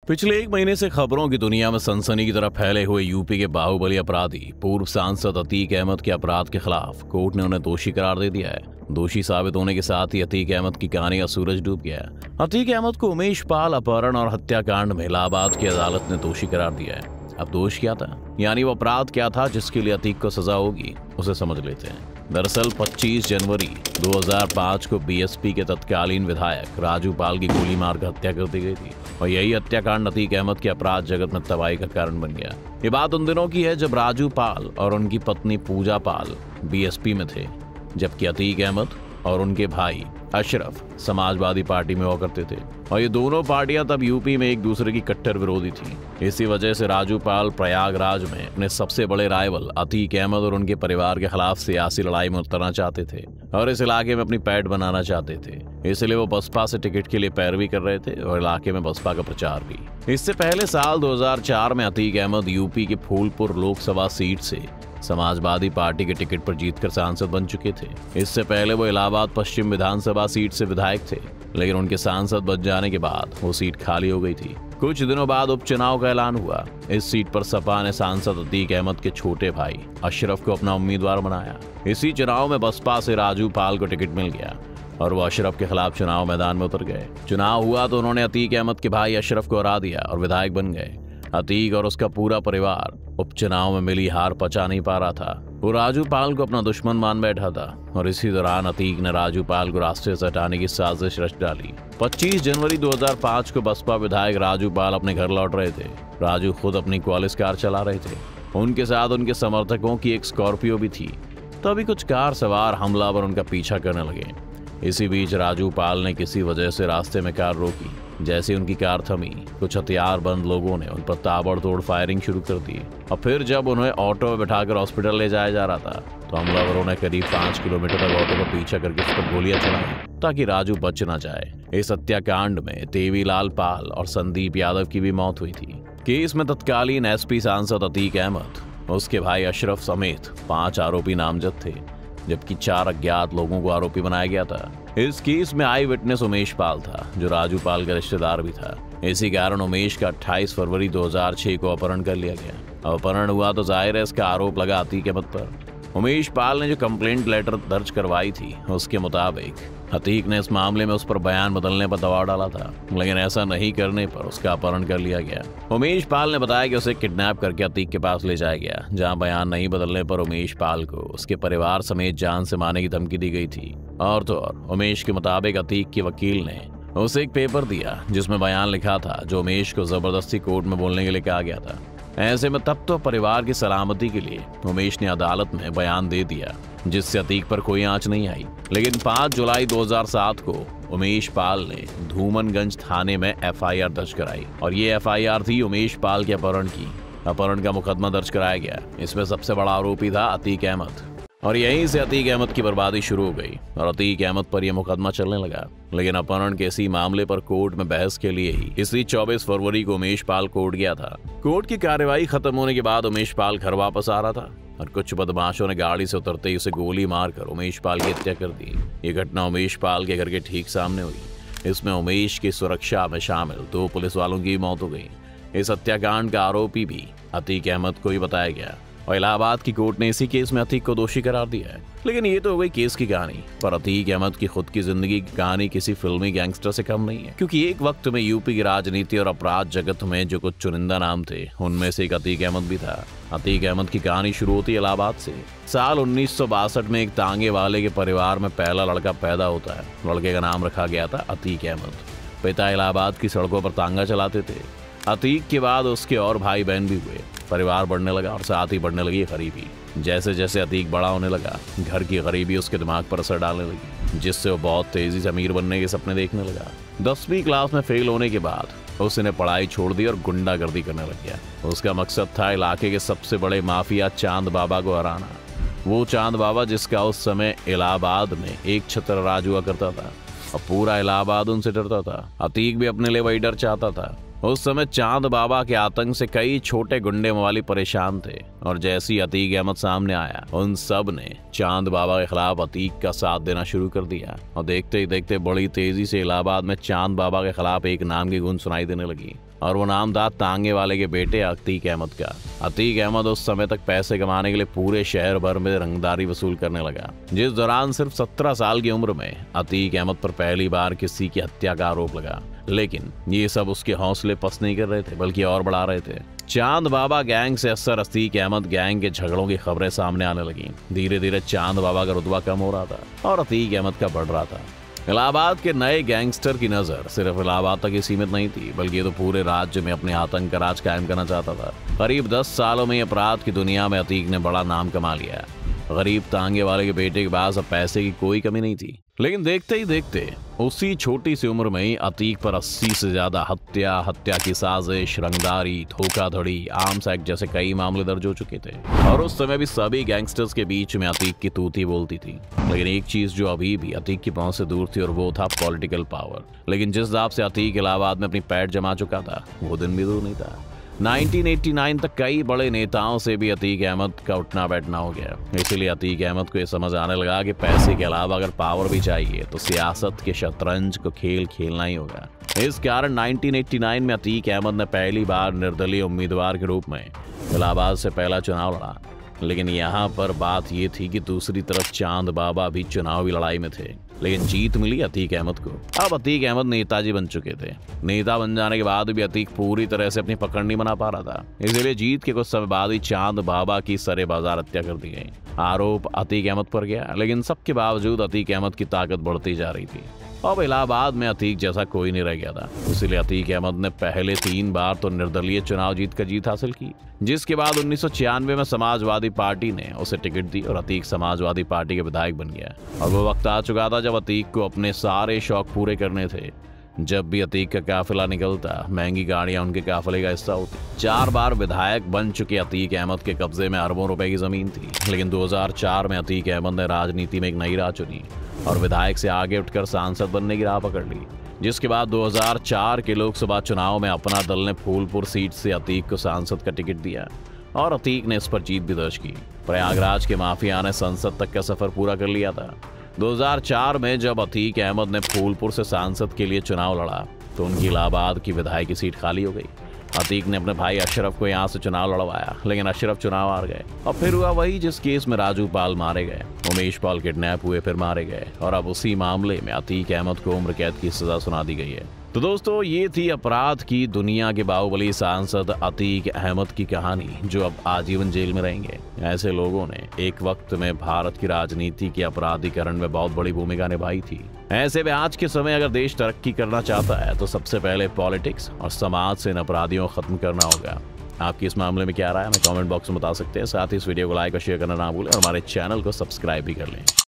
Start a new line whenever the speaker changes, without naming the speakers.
पिछले एक महीने से खबरों की दुनिया में सनसनी की तरह फैले हुए यूपी के बाहुबली अपराधी पूर्व सांसद अतीक अहमद के अपराध के खिलाफ कोर्ट ने उन्हें दोषी करार दे दिया है। दोषी साबित होने के साथ ही अतीक अहमद की कहानी का सूरज डूब गया है। अतीक अहमद को उमेश पाल अपहरण और हत्याकांड में इलाहाबाद की अदालत ने दोषी करार दिया है। अब दोष क्या था, यानी वो अपराध क्या था जिसके लिए अतीक को सजा होगी, उसे समझ लेते हैं। दरअसल 25 जनवरी 2005 को बीएसपी के तत्कालीन विधायक राजू पाल की गोली मारकर हत्या कर दी गई थी और यही हत्याकांड अतीक अहमद के अपराध जगत में तबाही का कारण बन गया। ये बात उन दिनों की है जब राजू पाल और उनकी पत्नी पूजा पाल बीएसपी में थे, जबकि अतीक अहमद और उनके भाई अशरफ समाजवादी पार्टी में हुआ करते थे और ये दोनों पार्टियां तब यूपी में एक दूसरे की कट्टर विरोधी थी। इसी वजह से राजू पाल प्रयागराज में अपने सबसे बड़े राइवल अतीक अहमद और उनके परिवार के खिलाफ सियासी लड़ाई में उतरना चाहते थे और इस इलाके में अपनी पैठ बनाना चाहते थे। इसलिए वो बसपा से टिकट के लिए पैरवी कर रहे थे और इलाके में बसपा का प्रचार भी। इससे पहले साल 2004 में अतीक अहमद यूपी के फूलपुर लोकसभा सीट से समाजवादी पार्टी के टिकट पर जीतकर सांसद बन चुके थे। इससे पहले वो इलाहाबाद पश्चिम विधानसभा सीट से विधायक थे, लेकिन उनके सांसद बन जाने के बाद वो सीट खाली हो गई थी। कुछ दिनों बाद उपचुनाव का ऐलान हुआ। इस सीट पर सपा ने सांसद अतीक अहमद के छोटे भाई अशरफ को अपना उम्मीदवार बनाया। इसी चुनाव में बसपा से राजू पाल को टिकट मिल गया और वो अशरफ के खिलाफ चुनाव मैदान में उतर गए। चुनाव हुआ तो उन्होंने अतीक अहमद के भाई अशरफ को हरा दिया और विधायक बन गए। अतीक और उसका पूरा परिवार उपचुनाव में मिली हार पचा नहीं पा रहा था। वो राजू पाल को अपना दुश्मन मान बैठा था और इसी दौरान अतीक ने राजू पाल को रास्ते से हटाने की साजिश रच डाली। 25 जनवरी 2005 को बसपा विधायक राजू पाल अपने घर लौट रहे थे। राजू खुद अपनी क्वालिस कार चला रहे थे। उनके साथ उनके समर्थकों की एक स्कॉर्पियो भी थी। तभी कुछ कार सवार हमलावर उनका पीछा करने लगे। इसी बीच राजू पाल ने किसी वजह से रास्ते में कार रोकी। जैसे उनकी कार थमी, कुछ हथियारबंद लोगों ने उन पर ताबड़तोड़ फायरिंग शुरू कर दी और फिर जब उन्हें ऑटो में बिठाकर हॉस्पिटल ले जाया जा रहा था तो हमलावरों ने करीब 5 किलोमीटर तक ऑटो का पीछा करके उस पर गोलियां चलाई ताकि राजू बच न जाए। इस हत्याकांड में देवीलाल पाल और संदीप यादव की भी मौत हुई थी। केस में तत्कालीन एसपी सांसद अतीक अहमद, उसके भाई अशरफ समेत 5 आरोपी नामजद थे, जबकि 4 अज्ञात लोगों को आरोपी बनाया गया था। इस केस में आई विटनेस उमेश पाल था, जो राजू पाल का रिश्तेदार भी था। इसी कारण उमेश का 28 फरवरी 2006 को अपहरण कर लिया गया। अपहरण हुआ तो जाहिर है इसका आरोप लगा अतीक अहमद पर। उमेश पाल ने जो कंप्लेंट लेटर दर्ज करवाई थी उसके मुताबिक अतीक ने इस मामले में उस पर बयान बदलने पर दबाव डाला था, लेकिन ऐसा नहीं करने पर उसका अपहरण कर लिया गया। उमेश पाल ने बताया कि उसे किडनैप करके अतीक के पास ले जाया गया, जहां बयान नहीं बदलने पर उमेश पाल को उसके परिवार समेत जान से मारने की धमकी दी गई थी। और तो और उमेश के मुताबिक अतीक के वकील ने उसे एक पेपर दिया जिसमें बयान लिखा था, जो उमेश को जबरदस्ती कोर्ट में बोलने के लिए कहा गया था। ऐसे में तब तो परिवार की सलामती के लिए उमेश ने अदालत में बयान दे दिया, जिससे अतीक पर कोई आंच नहीं आई। लेकिन 5 जुलाई 2007 को उमेश पाल ने धूमनगंज थाने में एफआईआर दर्ज कराई और ये एफआईआर थी उमेश पाल के अपहरण की। अपहरण का मुकदमा दर्ज कराया गया। इसमें सबसे बड़ा आरोपी था अतीक अहमद और यहीं से अतीक अहमद की बर्बादी शुरू हो गई और अतीक अहमद पर यह मुकदमा चलने लगा। लेकिन अपहरण के इसी मामले पर कोर्ट में बहस के लिए ही इसी 24 फरवरी को उमेश पाल कोर्ट गया था। कोर्ट की कार्यवाही खत्म होने के बाद उमेश पाल घर वापस आ रहा था और कुछ बदमाशों ने गाड़ी से उतरते ही उसे गोली मारकर उमेश पाल की हत्या कर दी। ये घटना उमेश पाल के घर के ठीक सामने हुई। इसमें उमेश की सुरक्षा में शामिल 2 पुलिस वालों की मौत हो गई। इस हत्याकांड का आरोपी भी अतीक अहमद को ही बताया गया और इलाहाबाद की कोर्ट ने इसी केस में अतीक को दोषी करार दिया है। लेकिन ये तो हो गई केस की कहानी, पर अतीक अहमद की खुद की जिंदगी की कहानी किसी फिल्मी गैंगस्टर से कम नहीं है, क्योंकि एक वक्त में यूपी की राजनीति और अपराध जगत में जो कुछ चुनिंदा नाम थे उनमें से एक अतीक अहमद भी था। अतीक अहमद की कहानी शुरू होती है इलाहाबाद से। साल 1962 में एक तांगे वाले के परिवार में पहला लड़का पैदा होता है। लड़के का नाम रखा गया था अतीक अहमद। पिता इलाहाबाद की सड़कों पर तांगा चलाते थे। अतीक के बाद उसके और भाई बहन भी हुए। परिवार बढ़ने लगा और साथ ही बढ़ने लगी गरीबी। जैसे जैसे अतीक बड़ा होने लगा, घर की गरीबी उसके दिमाग पर असर डालने लगी, जिससे वो बहुत तेजी से अमीर बनने के सपने देखने लगा। 10वीं क्लास में फेल होने के बाद उसने पढ़ाई छोड़ दी और गुंडागर्दी करने लग गया। उसका मकसद था इलाके के सबसे बड़े माफिया चांद बाबा को हराना। वो चांद बाबा जिसका उस समय इलाहाबाद में एक छत्र राज हुआ करता था और पूरा इलाहाबाद उनसे डरता था। अतीक भी अपने लिए वही डर चाहता था। उस समय चांद बाबा के आतंक से कई छोटे गुंडे मवाली परेशान थे और जैसे ही अतीक अहमद सामने आया, उन सब ने चांद बाबा के खिलाफ अतीक का साथ देना शुरू कर दिया और देखते ही देखते बड़ी तेजी से इलाहाबाद में चांद बाबा के खिलाफ एक नाम की गूंज सुनाई देने लगी। और वो नाम था तांगे वाले के बेटे अतीक अहमद का। अतीक अहमद उस समय तक पैसे कमाने के लिए पूरे शहर भर में रंगदारी वसूल करने लगा, जिस दौरान सिर्फ 17 साल की उम्र में अतीक अहमद पर पहली बार किसी की हत्या का आरोप लगा। लेकिन ये सब उसके हौसले पस्त नहीं कर रहे थे, बल्कि और बढ़ा रहे थे। चांद बाबा गैंग से अक्सर अतीक अहमद गैंग के झगड़ों की खबरें सामने आने लगी। धीरे धीरे चांद बाबा का रुतबा कम हो रहा था और अतीक अहमद का बढ़ रहा था। इलाहाबाद के नए गैंगस्टर की नजर सिर्फ इलाहाबाद तक ही सीमित नहीं थी, बल्कि ये तो पूरे राज्य में अपने आतंक का राज कायम करना चाहता था। करीब 10 सालों में अपराध की दुनिया में अतीक ने बड़ा नाम कमा लिया। गरीब तांगे वाले के बेटे के पास अब पैसे की कोई कमी नहीं थी, लेकिन देखते ही देखते उसी छोटी सी उम्र में ही अतीक पर 80 से ज्यादा हत्या की साजिश, रंगदारी, धोखाधड़ी, आर्म्स एक्ट जैसे कई मामले दर्ज हो चुके थे। और उस समय भी सभी गैंगस्टर्स के बीच में अतीक की तूती बोलती थी। लेकिन एक चीज जो अभी भी अतीक की पहुंच से दूर थी, और वो था पॉलिटिकल पावर। लेकिन जिस हिसाब से अतीक इलाहाबाद में अपनी पैठ जमा चुका था, वो दिन भी दूर नहीं था। 1989 तक कई बड़े नेताओं से भी अतीक अहमद का उठना बैठना हो गया। इसीलिए अतीक अहमद को यह समझ आने लगा कि पैसे के अलावा अगर पावर भी चाहिए तो सियासत के शतरंज को खेल खेलना ही होगा। इस कारण 1989 में अतीक अहमद ने पहली बार निर्दलीय उम्मीदवार के रूप में इलाहाबाद से पहला चुनाव लड़ा। लेकिन यहाँ पर बात यह थी कि दूसरी तरफ चांद बाबा भी चुनावी लड़ाई में थे, लेकिन जीत मिली अतीक अहमद को। अब अतीक अहमद नेताजी बन चुके थे। नेता बन जाने के बाद भी अतीक पूरी तरह से अपनी पकड़ नहीं बना पा रहा था। इसलिए जीत के कुछ समय बाद ही चांद बाबा की सरे बाजार हत्या कर दी गई। आरोप अतीक अहमद पर गया, लेकिन सबके बावजूद अतीक अहमद की ताकत बढ़ती जा रही थी। अब इलाहाबाद में अतीक जैसा कोई नहीं रह गया था। इसीलिए अतीक अहमद ने पहले 3 बार तो निर्दलीय चुनाव जीत हासिल की, जिसके बाद 1996 में समाजवादी पार्टी ने उसे टिकट दी और अतीक समाजवादी पार्टी के विधायक बन गया। और वो वक्त आ चुका था जब अतीक को अपने सारे शौक पूरे करने थे। जब भी अतीक का काफिला निकलता, महंगी गाड़ियां उनके काफिले का हिस्सा होती। 4 बार विधायक बन चुके अतीक अहमद के कब्जे में अरबों रुपए की जमीन थी। लेकिन 2004 में अतीक अहमद ने राजनीति में एक नई राह चुनी और विधायक से आगे उठकर सांसद बनने की राह पकड़ ली। जिसके बाद 2004 के लोकसभा चुनाव में अपना दल ने फूलपुर सीट से अतीक को सांसद का टिकट दिया और अतीक ने इस पर जीत भी दर्ज की। प्रयागराज के माफिया ने संसद तक का सफर पूरा कर लिया था। 2004 में जब अतीक अहमद ने फूलपुर से सांसद के लिए चुनाव लड़ा तो उनकी इलाहाबाद की विधायक की सीट खाली हो गई। अतीक ने अपने भाई अशरफ को यहाँ से चुनाव लड़वाया, लेकिन अशरफ चुनाव हार गए। और फिर हुआ वही जिस केस में राजू पाल मारे गए, उमेश पाल किडनैप हुए, फिर मारे गए। और अब उसी मामले में अतीक अहमद को उम्र कैद की सजा सुना दी गई है। तो दोस्तों, ये थी अपराध की दुनिया के बाहुबली सांसद अतीक अहमद की कहानी, जो अब आजीवन जेल में रहेंगे। ऐसे लोगों ने एक वक्त में भारत की राजनीति के अपराधीकरण में बहुत बड़ी भूमिका निभाई थी। ऐसे में आज के समय अगर देश तरक्की करना चाहता है तो सबसे पहले पॉलिटिक्स और समाज से इन अपराधियों को खत्म करना होगा। आपकी इस मामले में क्या राय है, हमें कमेंट बॉक्स में बता सकते हैं। साथ ही इस वीडियो को लाइक और शेयर करना ना भूलें और हमारे चैनल को सब्सक्राइब भी कर लें।